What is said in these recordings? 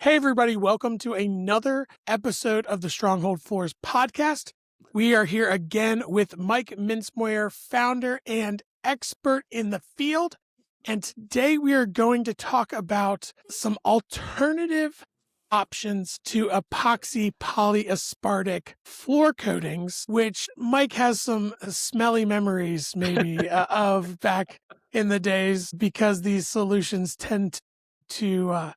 Hey, everybody. Welcome to another episode of the Stronghold Floors podcast. We are here again with Mike Mincemoyer, founder and expert in the field. And today we are going to talk about some alternative options to epoxy polyaspartic floor coatings, which Mike has some smelly memories maybe of back in the days, because these solutions tend to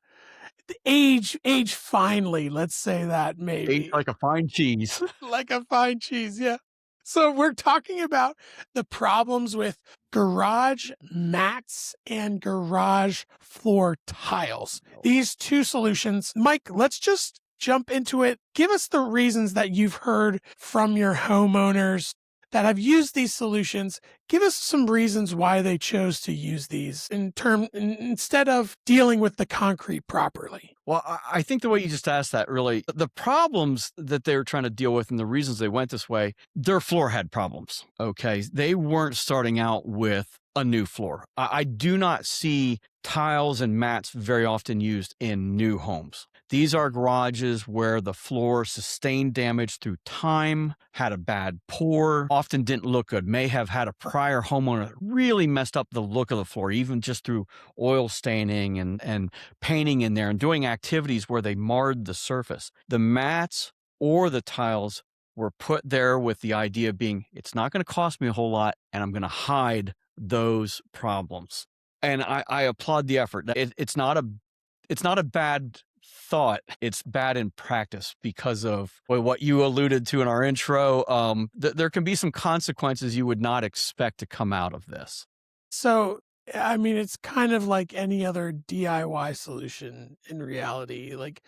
age finely. Let's say that, maybe. Age like a fine cheese. Like a fine cheese, yeah. So we're talking about the problems with garage mats and garage floor tiles. These two solutions. Mike, let's just jump into it. Give us the reasons that you've heard from your homeowners that have used these solutions. Give us some reasons why they chose to use these instead of dealing with the concrete properly. Well, I think the way you just asked that, really, the problems that they were trying to deal with and the reasons they went this way, their floor had problems, okay? They weren't starting out with a new floor. I do not see tiles and mats very often used in new homes. These are garages where the floor sustained damage through time, had a bad pour, often didn't look good, may have had a prior homeowner that really messed up the look of the floor, even just through oil staining and painting in there and doing activities where they marred the surface. The mats or the tiles were put there with the idea being, it's not going to cost me a whole lot, and I'm going to hide those problems. And I applaud the effort. It's not a bad thought. It's bad in practice because of what you alluded to in our intro. There can be some consequences you would not expect to come out of this. So, I mean, it's kind of like any other DIY solution in reality. Like,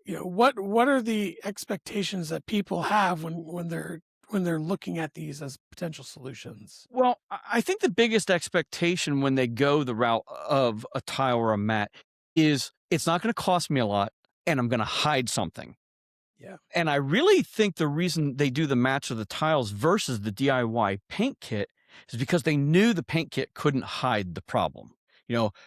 what are the expectations that people have when they're looking at these as potential solutions? Well, I think the biggest expectation when they go the route of a tile or a mat is it's not going to cost me a lot, and I'm going to hide something. Yeah. And I really think the reason they do the mats or the tiles versus the DIY paint kit is because they knew the paint kit couldn't hide the problem.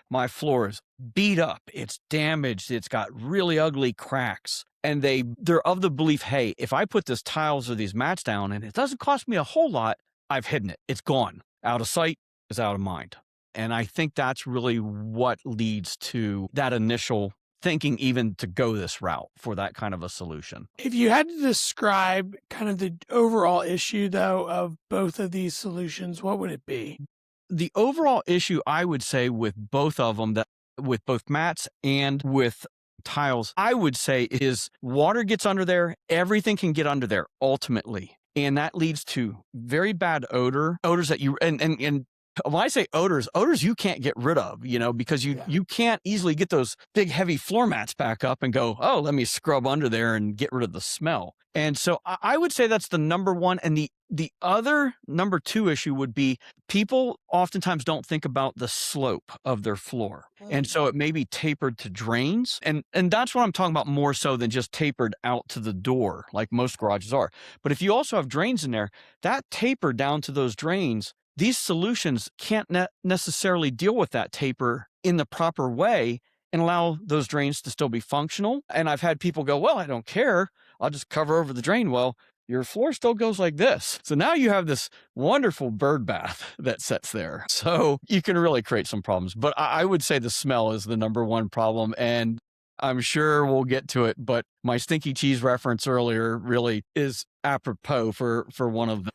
My floor is beat up, it's damaged, it's got really ugly cracks. And they're of the belief, hey, if I put these tiles or these mats down and it doesn't cost me a whole lot, I've hidden it. It's gone. Out of sight is out of mind. And I think that's really what leads to that initial thinking, even to go this route for that kind of a solution. If you had to describe kind of the overall issue, though, of both of these solutions, what would it be? The overall issue, I would say, with both of them, with both mats and with tiles, I would say, is water gets under there. Everything can get under there ultimately. And that leads to very bad odors that you, and when I say odors you can't get rid of, because you can't easily get those big heavy floor mats back up and go, oh, let me scrub under there and get rid of the smell. And so I would say that's the number one. And the other number two issue would be people oftentimes don't think about the slope of their floor. And so it may be tapered to drains. And that's what I'm talking about, more so than just tapered out to the door like most garages are. But if you also have drains in there, that taper down to those drains, these solutions can't necessarily deal with that taper in the proper way and allow those drains to still be functional. And I've had people go, well, I don't care, I'll just cover over the drain. Well, your floor still goes like this. So now you have this wonderful bird bath that sits there. So you can really create some problems. But I would say the smell is the number one problem. And I'm sure we'll get to it, but my stinky cheese reference earlier really is apropos for one of the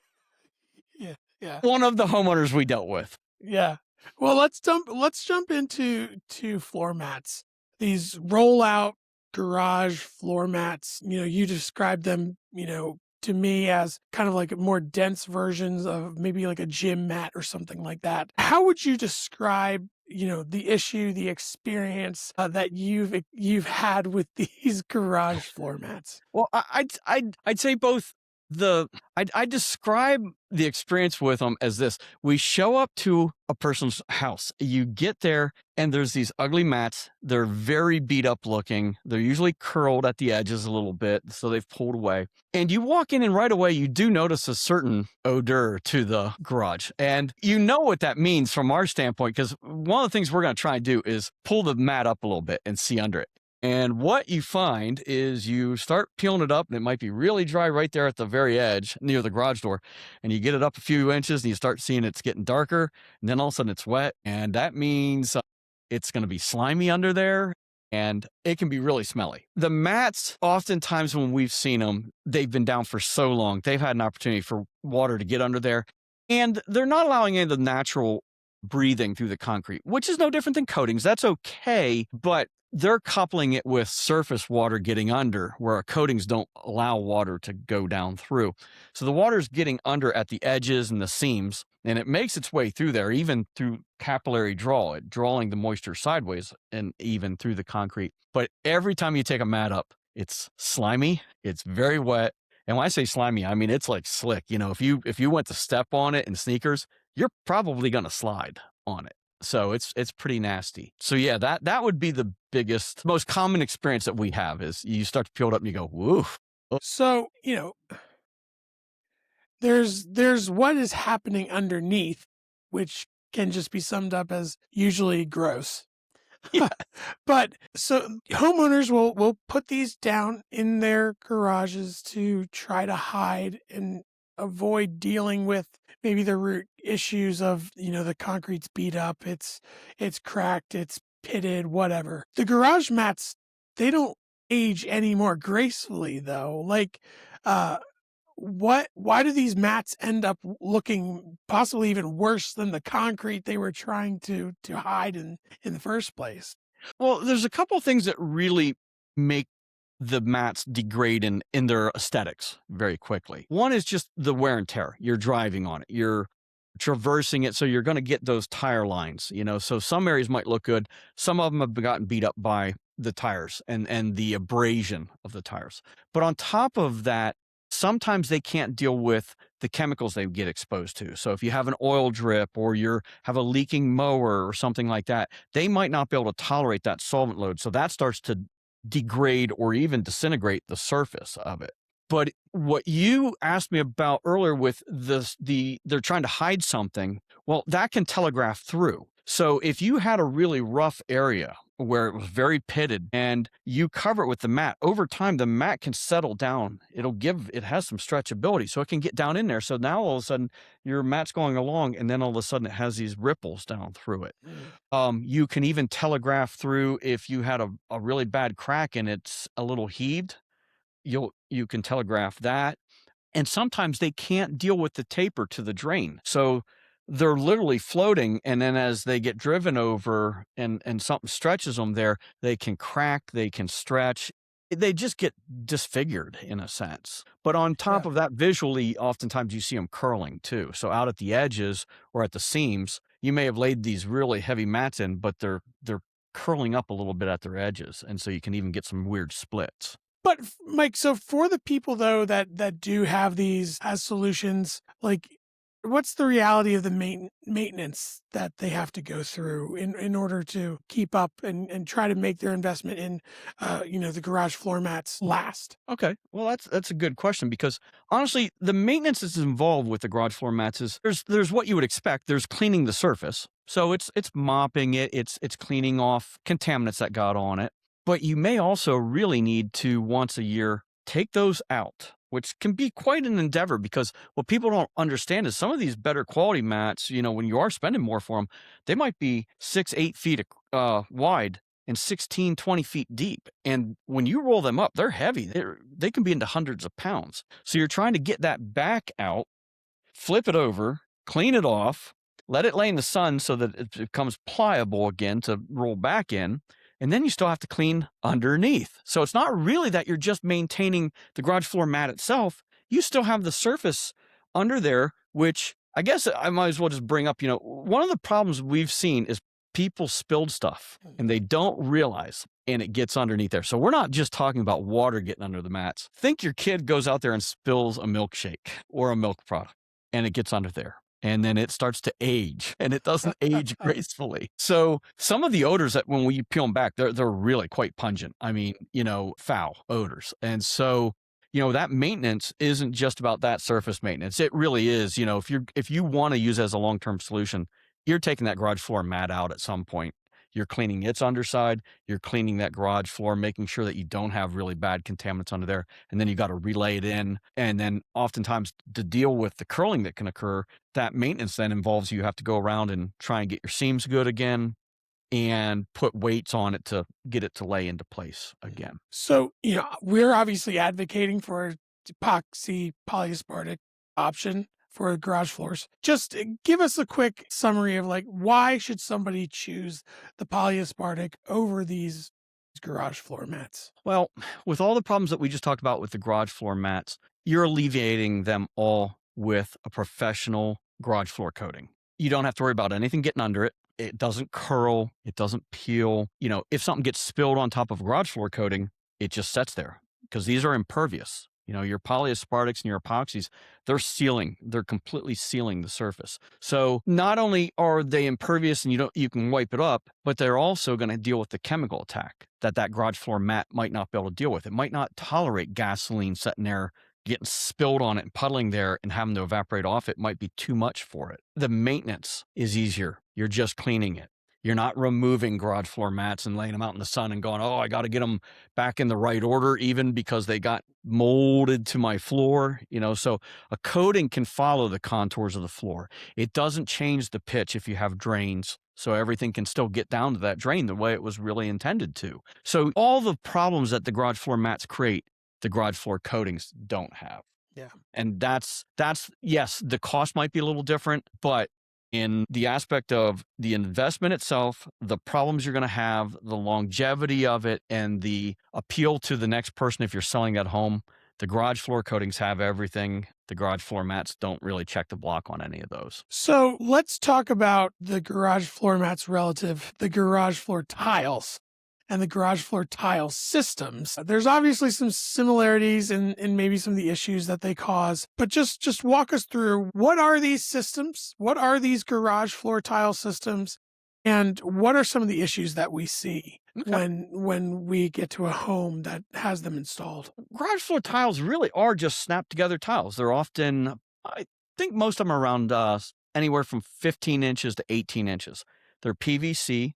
one of the homeowners we dealt with. Yeah. Well, let's jump into floor mats. These rollout garage floor mats. You described them, to me as kind of like more dense versions of maybe like a gym mat or something like that. How would you describe, the issue, the experience that you've had with these garage floor mats? Well, I'd say both. I describe the experience with them as this. We show up to a person's house. You get there and there's these ugly mats. They're very beat up looking. They're usually curled at the edges a little bit, so they've pulled away. And you walk in and right away you do notice a certain odor to the garage. And you know what that means from our standpoint, because one of the things we're going to try and do is pull the mat up a little bit and see under it. And what you find is you start peeling it up, and it might be really dry right there at the very edge near the garage door. And you get it up a few inches, and you start seeing it's getting darker. And then all of a sudden it's wet. And that means it's going to be slimy under there, and it can be really smelly. The mats, oftentimes when we've seen them, they've been down for so long, they've had an opportunity for water to get under there. And they're not allowing any of the natural breathing through the concrete, which is no different than coatings. That's okay, but they're coupling it with surface water getting under, where our coatings don't allow water to go down through. So the water's getting under at the edges and the seams, and it makes its way through there, even through capillary draw, drawing the moisture sideways and even through the concrete. But every time you take a mat up, it's slimy, it's very wet. And when I say slimy, I mean it's like slick. If you went to step on it in sneakers, you're probably going to slide on it. So it's pretty nasty. So yeah, that would be the biggest, most common experience that we have is you start to peel it up and you go, woof. So, there's what is happening underneath, which can just be summed up as usually gross. Yeah. But so homeowners will put these down in their garages to try to hide and avoid dealing with maybe the root issues of, the concrete's beat up, it's cracked, it's pitted, whatever. The garage mats, they don't age any more gracefully though. Like, why do these mats end up looking possibly even worse than the concrete they were trying to hide in the first place? Well, there's a couple things that really make the mats degrade in their aesthetics very quickly. One is just the wear and tear. You're driving on it. You're traversing it, so you're going to get those tire lines, so some areas might look good. Some of them have gotten beat up by the tires and the abrasion of the tires. But on top of that, sometimes they can't deal with the chemicals they get exposed to. So if you have an oil drip or you have a leaking mower or something like that, they might not be able to tolerate that solvent load. So that starts to degrade or even disintegrate the surface of it. But what you asked me about earlier with they're trying to hide something, well, that can telegraph through. So if you had a really rough area where it was very pitted and you cover it with the mat, over time, the mat can settle down. It has some stretchability, so it can get down in there. So now all of a sudden your mat's going along and then all of a sudden it has these ripples down through it. You can even telegraph through if you had a really bad crack and it's a little heaved, you can telegraph that. And sometimes they can't deal with the taper to the drain. So they're literally floating, and then as they get driven over and something stretches them there, they can crack, they can stretch. They just get disfigured in a sense. But on top of that, visually, oftentimes you see them curling too. So out at the edges or at the seams, you may have laid these really heavy mats in, but they're curling up a little bit at their edges. And so you can even get some weird splits. But Mike, so for the people though that do have these as solutions, like, what's the reality of the maintenance that they have to go through in order to keep up and try to make their investment in, the garage floor mats last? Okay. Well, that's a good question, because honestly, the maintenance that's involved with the garage floor mats is there's what you would expect. There's cleaning the surface. So it's mopping it. It's cleaning off contaminants that got on it. But you may also really need to once a year take those out, which can be quite an endeavor, because what people don't understand is some of these better quality mats, when you are spending more for them, they might be 6-8 feet wide and 16-20 feet deep. And when you roll them up, they're heavy. They can be into hundreds of pounds. So you're trying to get that back out, flip it over, clean it off, let it lay in the sun so that it becomes pliable again to roll back in. And then you still have to clean underneath. So it's not really that you're just maintaining the garage floor mat itself. You still have the surface under there, which I guess I might as well just bring up, one of the problems we've seen is people spilled stuff and they don't realize, and it gets underneath there. So we're not just talking about water getting under the mats. Think your kid goes out there and spills a milkshake or a milk product and it gets under there. And then it starts to age, and it doesn't age gracefully. So some of the odors that when we peel them back, they're really quite pungent. I mean, foul odors. And so, that maintenance isn't just about that surface maintenance. It really is. If you want to use it as a long-term solution, you're taking that garage floor mat out at some point. you're cleaning its underside, you're cleaning that garage floor, making sure that you don't have really bad contaminants under there. And then you got to relay it in. And then oftentimes to deal with the curling that can occur, that maintenance then involves you have to go around and try and get your seams good again and put weights on it to get it to lay into place again. So, we're obviously advocating for epoxy polyaspartic option for garage floors. Just give us a quick summary of why should somebody choose the polyaspartic over these garage floor mats? Well, with all the problems that we just talked about with the garage floor mats, you're alleviating them all with a professional garage floor coating. You don't have to worry about anything getting under it. It doesn't curl. It doesn't peel. If something gets spilled on top of garage floor coating, it just sits there because these are impervious. Your polyaspartics and your epoxies, they're completely sealing the surface. So not only are they impervious and you can wipe it up, but they're also going to deal with the chemical attack that garage floor mat might not be able to deal with. It might not tolerate gasoline sitting there, getting spilled on it and puddling there and having to evaporate off. It might be too much for it. The maintenance is easier. You're just cleaning it. You're not removing garage floor mats and laying them out in the sun and going, oh, I got to get them back in the right order, even because they got molded to my floor. So a coating can follow the contours of the floor. It doesn't change the pitch if you have drains. So everything can still get down to that drain the way it was really intended to. So all the problems that the garage floor mats create, the garage floor coatings don't have. Yeah. And that's yes, the cost might be a little different, but in the aspect of the investment itself, the problems you're going to have, the longevity of it, and the appeal to the next person if you're selling at home, the garage floor coatings have everything. The garage floor mats don't really check the block on any of those. So let's talk about the garage floor mats relative the garage floor tiles and the garage floor tile systems. There's obviously some similarities in maybe some of the issues that they cause, but just walk us through, what are these systems? What are these garage floor tile systems? And what are some of the issues that we see when we get to a home that has them installed? Garage floor tiles really are just snap together tiles. They're often, I think most of them are around anywhere from 15 inches to 18 inches. They're PVC.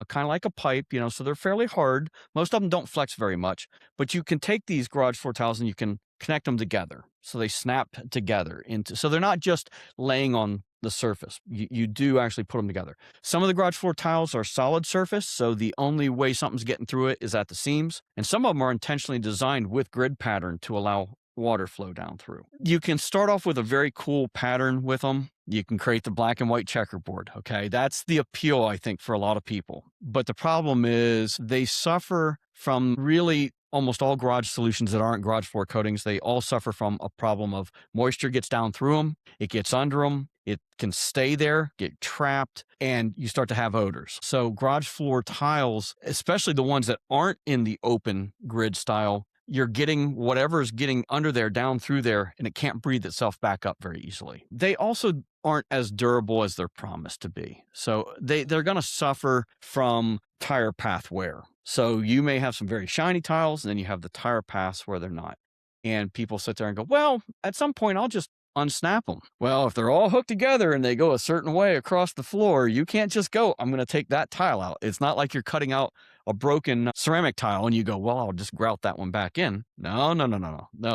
Kind of like a pipe, so they're fairly hard. Most of them don't flex very much, but you can take these garage floor tiles and you can connect them together. So they snap together so they're not just laying on the surface. You do actually put them together. Some of the garage floor tiles are solid surface, so the only way something's getting through it is at the seams. And some of them are intentionally designed with grid pattern to allow water flow down through. You can start off with a very cool pattern with them. You can create the black and white checkerboard. Okay. That's the appeal, I think, for a lot of people. But the problem is they suffer from really almost all garage solutions that aren't garage floor coatings. They all suffer from a problem of moisture gets down through them. It gets under them. It can stay there, get trapped, and you start to have odors. So garage floor tiles, especially the ones that aren't in the open grid style, you're getting whatever's getting under there, down through there, and it can't breathe itself back up very easily. They also aren't as durable as they're promised to be. So they're going to suffer from tire path wear. So you may have some very shiny tiles, and then you have the tire paths where they're not. And people sit there and go, well, at some point I'll just unsnap them. Well, if they're all hooked together and they go a certain way across the floor, you can't just go, I'm going to take that tile out. It's not like you're cutting out a broken ceramic tile and you go, well, I'll just grout that one back in. No.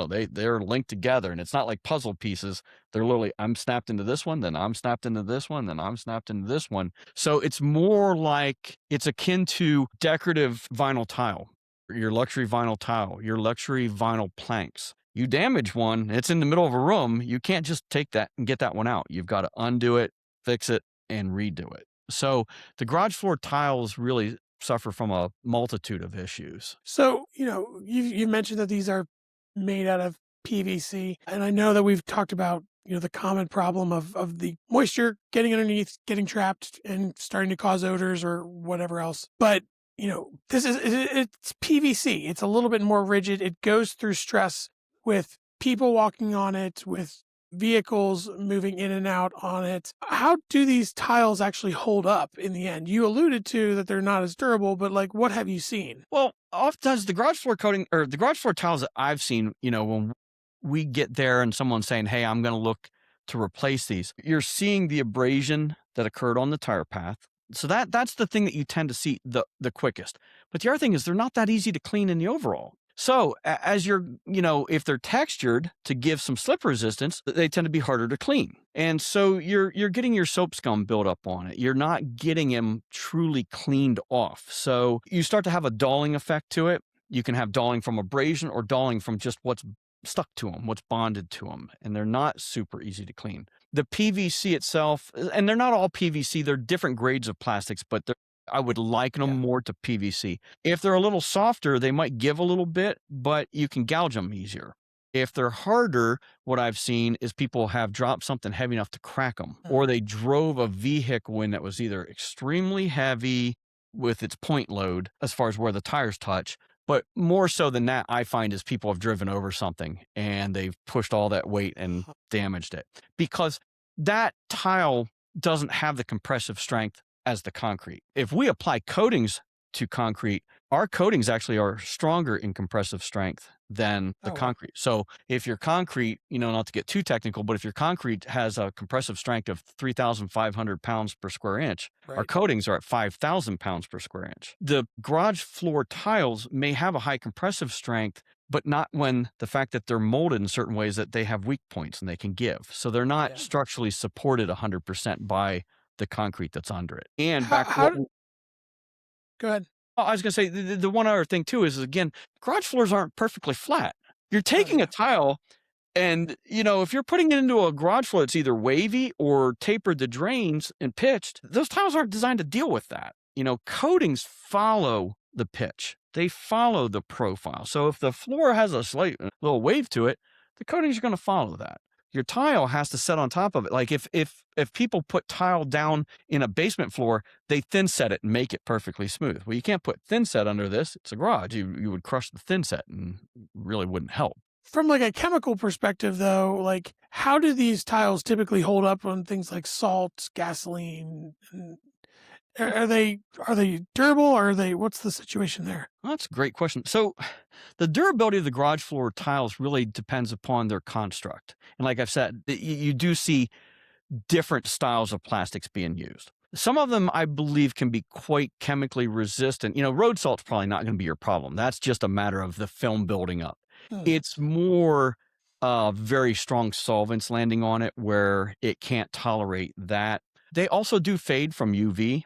They're linked together, and it's not like puzzle pieces. They're literally, I'm snapped into this one, then I'm snapped into this one, then I'm snapped into this one. So it's more like, it's akin to decorative vinyl tile, your luxury vinyl tile, your luxury vinyl planks. You damage one, it's in the middle of a room, you can't just take that and get that one out. You've got to undo it, fix it, and redo it. So the garage floor tiles really suffer from a multitude of issues. So, you mentioned that these are made out of PVC, and I know that we've talked about, the common problem of the moisture getting underneath, getting trapped, and starting to cause odors or whatever else. But it's PVC. It's a little bit more rigid. It goes through stress with people walking on it, with vehicles moving in and out on it. How do these tiles actually hold up in the end? You alluded to that they're not as durable, but what have you seen? Well, oftentimes the garage floor coating or the garage floor tiles that I've seen, when we get there and someone's saying, hey, I'm going to look to replace these, you're seeing the abrasion that occurred on the tire path. So that's the thing that you tend to see the quickest. But the other thing is they're not that easy to clean in the overall. So as you're, if they're textured to give some slip resistance, they tend to be harder to clean. And so you're getting your soap scum built up on it. You're not getting them truly cleaned off. So you start to have a dulling effect to it. You can have dulling from abrasion or dulling from just what's stuck to them, what's bonded to them. And they're not super easy to clean. The PVC itself, and they're not all PVC, they're different grades of plastics, but I would liken them more to PVC. If they're a little softer, they might give a little bit, but you can gouge them easier. If they're harder, what I've seen is people have dropped something heavy enough to crack them, or they drove a vehicle in that was either extremely heavy with its point load as far as where the tires touch, but more so than that, I find is people have driven over something and they've pushed all that weight and damaged it because that tile doesn't have the compressive strength as the concrete. If we apply coatings to concrete, our coatings actually are stronger in compressive strength than the concrete. So if your concrete, not to get too technical, but if your concrete has a compressive strength of 3,500 pounds per square inch, our coatings are at 5,000 pounds per square inch. The garage floor tiles may have a high compressive strength, but not when the fact that they're molded in certain ways that they have weak points and they can give. So they're not structurally supported 100% by the concrete that's under it. And go ahead. I was going to say the one other thing too is, again, garage floors aren't perfectly flat. You're taking a tile and, if you're putting it into a garage floor that's either wavy or tapered the drains and pitched, those tiles aren't designed to deal with that. Coatings follow the pitch. They follow the profile. So if the floor has a slight little wave to it, the coatings are going to follow that. Your tile has to set on top of it. Like if people put tile down in a basement floor, they thin set it and make it perfectly smooth. Well, you can't put thin set under this. It's a garage. You would crush the thin set and really wouldn't help. From like a chemical perspective though, like how do these tiles typically hold up on things like salt, gasoline? Are they durable or what's the situation there? Well, that's a great question. So the durability of the garage floor tiles really depends upon their construct. And like I've said, you do see different styles of plastics being used. Some of them, I believe, can be quite chemically resistant. Road salt's probably not going to be your problem. That's just a matter of the film building up. It's more very strong solvents landing on it where it can't tolerate that. They also do fade from UV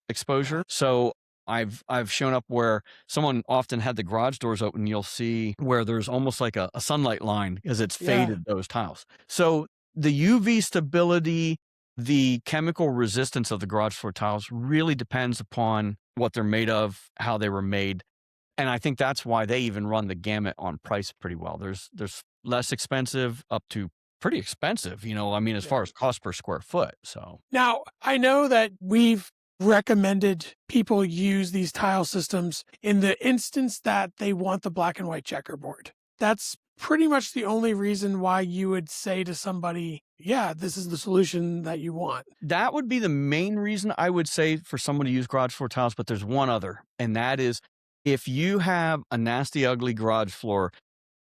exposure. So I've shown up where someone often had the garage doors open. You'll see where there's almost like a sunlight line as it's faded those tiles. So the UV stability, the chemical resistance of the garage floor tiles really depends upon what they're made of, how they were made. And I think that's why they even run the gamut on price pretty well. There's less expensive up to pretty expensive, as far as cost per square foot. So now I know that we've recommended people use these tile systems in the instance that they want the black and white checkerboard. That's pretty much the only reason why you would say to somebody, yeah, this is the solution that you want. That would be the main reason I would say for someone to use garage floor tiles, but there's one other, and that is if you have a nasty, ugly garage floor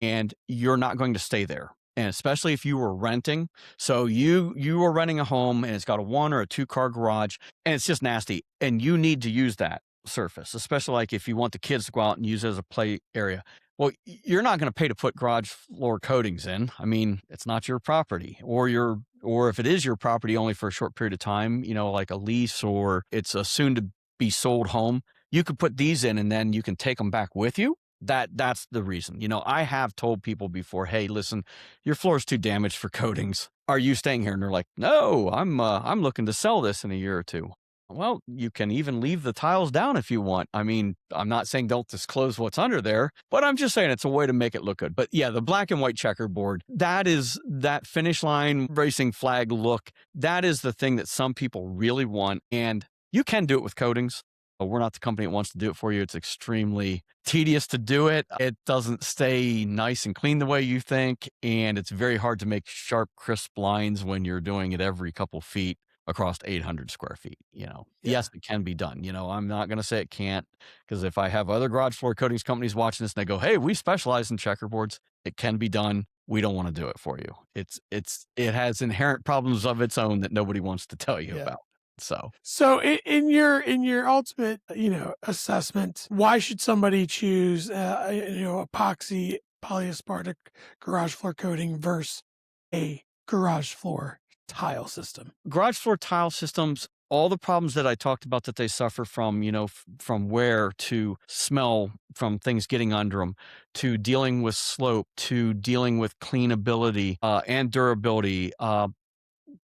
and you're not going to stay there. And especially if you were renting. So you were renting a home and it's got a 1 or a 2 car garage and it's just nasty and you need to use that surface, especially like if you want the kids to go out and use it as a play area. Well, you're not going to pay to put garage floor coatings in. I mean, it's not your property or if it is your property only for a short period of time, like a lease or it's a soon to be sold home, you could put these in and then you can take them back with you. That's the reason. I have told people before, hey, listen, your floor is too damaged for coatings. Are you staying here? And they're like, no, I'm looking to sell this in a year or two. Well, you can even leave the tiles down if you want. I mean, I'm not saying don't disclose what's under there, but I'm just saying it's a way to make it look good. But yeah, the black and white checkerboard, that finish line racing flag look. That is the thing that some people really want. And you can do it with coatings. We're not the company that wants to do it for you. It's extremely tedious to do it. It doesn't stay nice and clean the way you think. And it's very hard to make sharp, crisp lines when you're doing it every couple feet across 800 square feet. Yes, it can be done. I'm not going to say it can't, because if I have other garage floor coatings companies watching this and they go, hey, we specialize in checkerboards, it can be done. We don't want to do it for you. It has inherent problems of its own that nobody wants to tell you about. So in your ultimate, assessment, why should somebody choose, epoxy polyaspartic garage floor coating versus a garage floor tile system? Garage floor tile systems, all the problems that I talked about that they suffer from, from wear to smell from things getting under them, to dealing with slope, to dealing with cleanability and durability.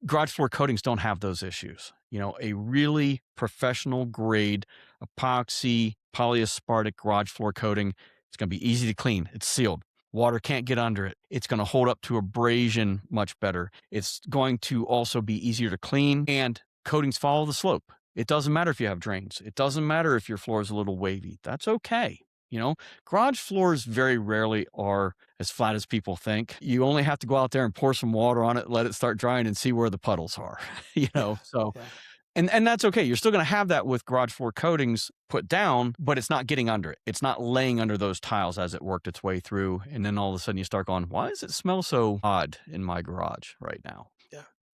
Garage floor coatings don't have those issues. A really professional grade epoxy polyaspartic garage floor coating, it's going to be easy to clean. It's sealed. Water can't get under it. It's going to hold up to abrasion much better. It's going to also be easier to clean, and coatings follow the slope. It doesn't matter if you have drains. It doesn't matter if your floor is a little wavy. That's okay. Garage floors very rarely are as flat as people think. You only have to go out there and pour some water on it, let it start drying, and see where the puddles are, so. Yeah. And that's okay. You're still going to have that with garage floor coatings put down, but it's not getting under it. It's not laying under those tiles as it worked its way through. And then all of a sudden you start going, why does it smell so odd in my garage right now?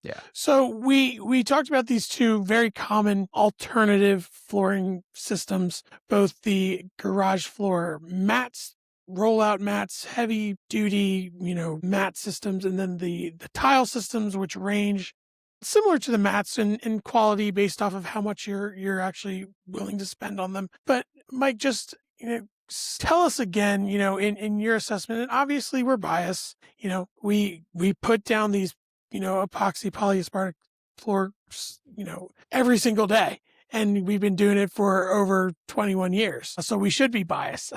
Yeah. So we talked about these two very common alternative flooring systems, both the garage floor mats, rollout mats, heavy duty, mat systems, and then the tile systems, which range similar to the mats in quality based off of how much you're actually willing to spend on them. But Mike, just tell us again, in your assessment, and obviously we're biased, we put down these epoxy polyaspartic floors, every single day. And we've been doing it for over 21 years. So we should be biased.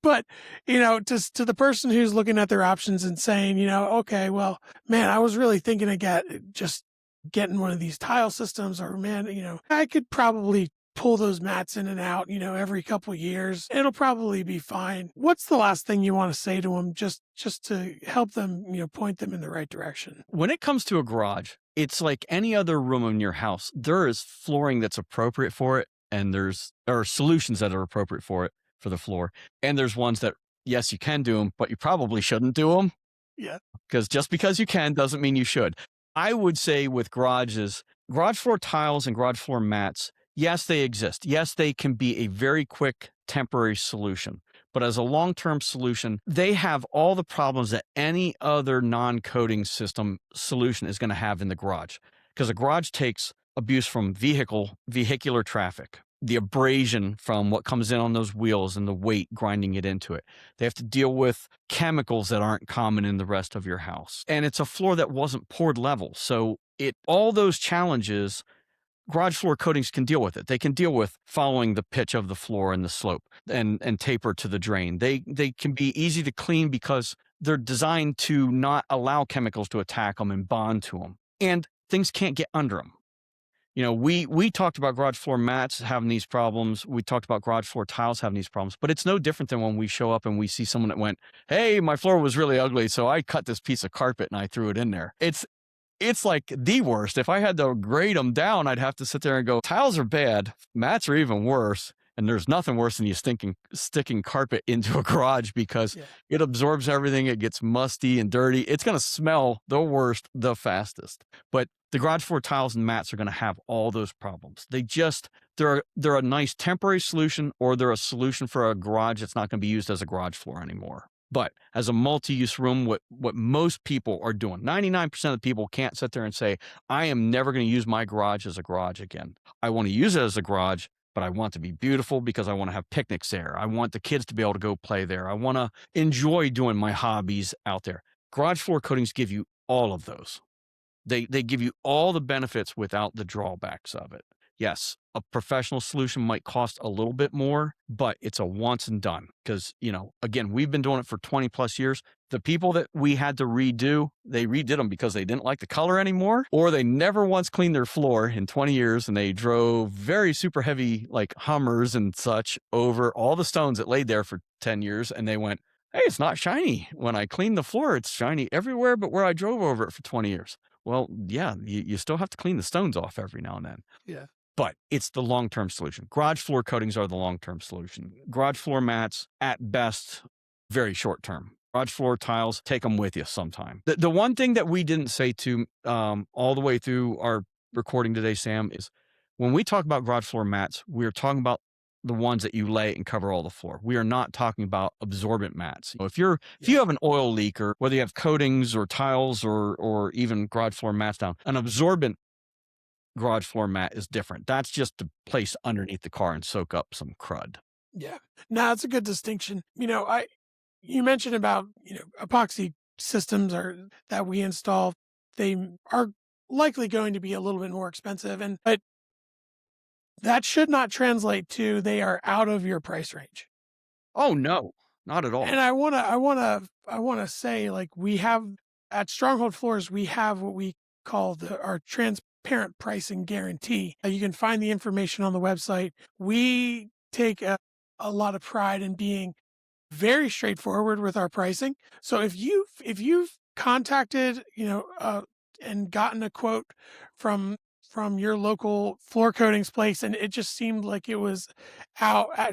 But, to the person who's looking at their options and saying, okay, well, man, I was really thinking of just getting one of these tile systems, or man, I could probably pull those mats in and out, every couple of years. It'll probably be fine. What's the last thing you want to say to them just to help them, point them in the right direction? When it comes to a garage, it's like any other room in your house. There is flooring that's appropriate for it, and there are solutions that are appropriate for it, for the floor. And there's ones that, yes, you can do them, but you probably shouldn't do them. Yeah. Because just because you can doesn't mean you should. I would say with garages, garage floor tiles and garage floor mats, yes, they exist. Yes, they can be a very quick temporary solution. But as a long-term solution, they have all the problems that any other non-coating system solution is going to have in the garage. Because a garage takes abuse from vehicular traffic, the abrasion from what comes in on those wheels and the weight grinding it into it. They have to deal with chemicals that aren't common in the rest of your house. And it's a floor that wasn't poured level. So all those challenges, garage floor coatings can deal with it. They can deal with following the pitch of the floor and the slope and taper to the drain. They can be easy to clean because they're designed to not allow chemicals to attack them and bond to them. And things can't get under them. We talked about garage floor mats having these problems. We talked about garage floor tiles having these problems, but it's no different than when we show up and we see someone that went, hey, my floor was really ugly, so I cut this piece of carpet and I threw it in there. It's like the worst. If I had to grade them down, I'd have to sit there and go, tiles are bad, mats are even worse. And there's nothing worse than you sticking carpet into a garage because it absorbs everything. It gets musty and dirty. It's going to smell the worst, the fastest. But the garage floor tiles and mats are going to have all those problems. They're a nice temporary solution, or they're a solution for a garage that's not going to be used as a garage floor anymore. But as a multi-use room, what most people are doing, 99% of the people can't sit there and say, I am never going to use my garage as a garage again. I want to use it as a garage, but I want it to be beautiful because I want to have picnics there. I want the kids to be able to go play there. I want to enjoy doing my hobbies out there. Garage floor coatings give you all of those. They give you all the benefits without the drawbacks of it. Yes, a professional solution might cost a little bit more, but it's a once and done. Because, again, we've been doing it for 20 plus years. The people that we had to redo, they redid them because they didn't like the color anymore, or they never once cleaned their floor in 20 years, and they drove very super heavy, like Hummers and such, over all the stones that laid there for 10 years. And they went, hey, it's not shiny. When I clean the floor, it's shiny everywhere but where I drove over it for 20 years. Well, yeah, you still have to clean the stones off every now and then. Yeah. But it's the long-term solution. Garage floor coatings are the long-term solution. Garage floor mats, at best, very short-term. Garage floor tiles, take them with you sometime. The one thing that we didn't say to all the way through our recording today, Sam, is when we talk about garage floor mats, we're talking about the ones that you lay and cover all the floor. We are not talking about absorbent mats. If you have an oil leak, or whether you have coatings or tiles or even garage floor mats down, an absorbent garage floor mat is different. That's just to place underneath the car and soak up some crud. Yeah. No, it's a good distinction. You mentioned about, epoxy systems that we install. They are likely going to be a little bit more expensive, but that should not translate to they are out of your price range. Oh no, not at all. And I want to say, like, we have at Stronghold Floors, we have what we call our transparent pricing guarantee. You can find the information on the website. We take a lot of pride in being very straightforward with our pricing. So if you've contacted, and gotten a quote from your local floor coatings place, and it just seemed like it was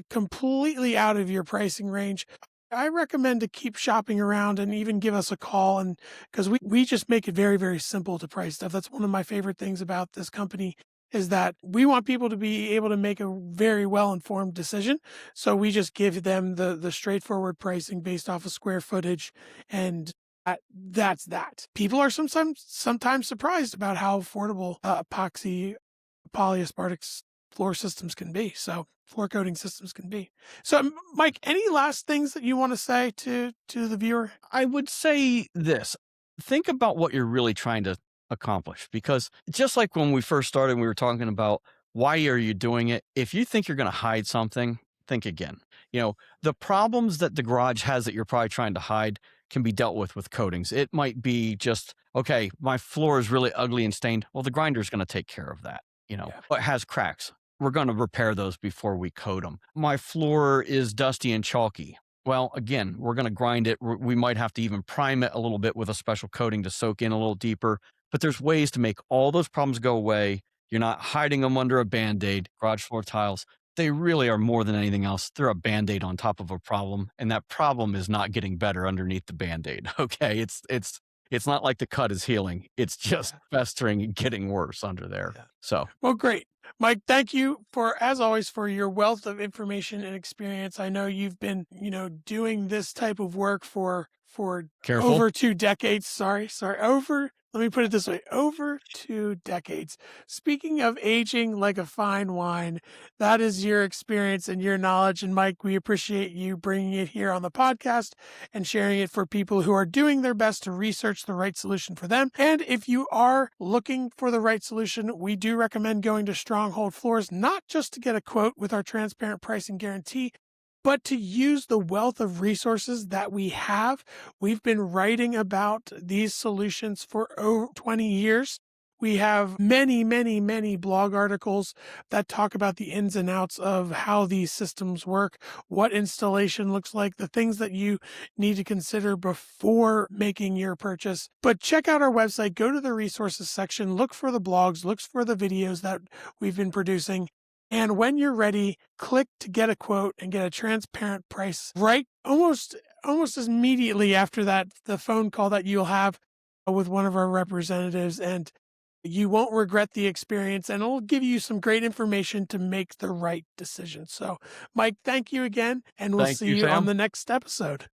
completely out of your pricing range, I recommend to keep shopping around and even give us a call. And because we just make it very, very simple to price stuff. That's one of my favorite things about this company, is that we want people to be able to make a very well-informed decision. So we just give them the straightforward pricing based off of square footage, and that's that. People are sometimes surprised about how affordable epoxy polyaspartic floor systems can be. So floor coating systems can be. So Mike, any last things that you want to say to the viewer? I would say this. Think about what you're really trying to accomplish, because just like when we first started, we were talking about why are you doing it? If you think you're going to hide something, think again. The problems that the garage has that you're probably trying to hide can be dealt with coatings. It might be just, okay, my floor is really ugly and stained. Well, the grinder is going to take care of that. It has cracks. We're going to repair those before we coat them. My floor is dusty and chalky. Well, again, we're going to grind it. We might have to even prime it a little bit with a special coating to soak in a little deeper. But there's ways to make all those problems go away. You're not hiding them under a Band-Aid. Garage floor tiles, they really are more than anything else. They're a Band-Aid on top of a problem. And that problem is not getting better underneath the Band-Aid. Okay. It's not like the cut is healing. It's just festering and getting worse under there. Yeah. So, well, great. Mike, thank you as always, for your wealth of information and experience. I know you've been, doing this type of work for over 2 decades. Let me put it this way, over 2 decades. Speaking of aging like a fine wine, that is your experience and your knowledge. And Mike, we appreciate you bringing it here on the podcast and sharing it for people who are doing their best to research the right solution for them. And if you are looking for the right solution, we do recommend going to Stronghold Floors, not just to get a quote with our transparent pricing guarantee, but to use the wealth of resources that we have. We've been writing about these solutions for over 20 years. We have many, many, many blog articles that talk about the ins and outs of how these systems work, what installation looks like, the things that you need to consider before making your purchase. But check out our website, go to the resources section, look for the blogs, look for the videos that we've been producing. And when you're ready, click to get a quote and get a transparent price right almost immediately after that, the phone call that you'll have with one of our representatives. And you won't regret the experience, and it'll give you some great information to make the right decision. So, Mike, thank you again, and we'll see you on the next episode.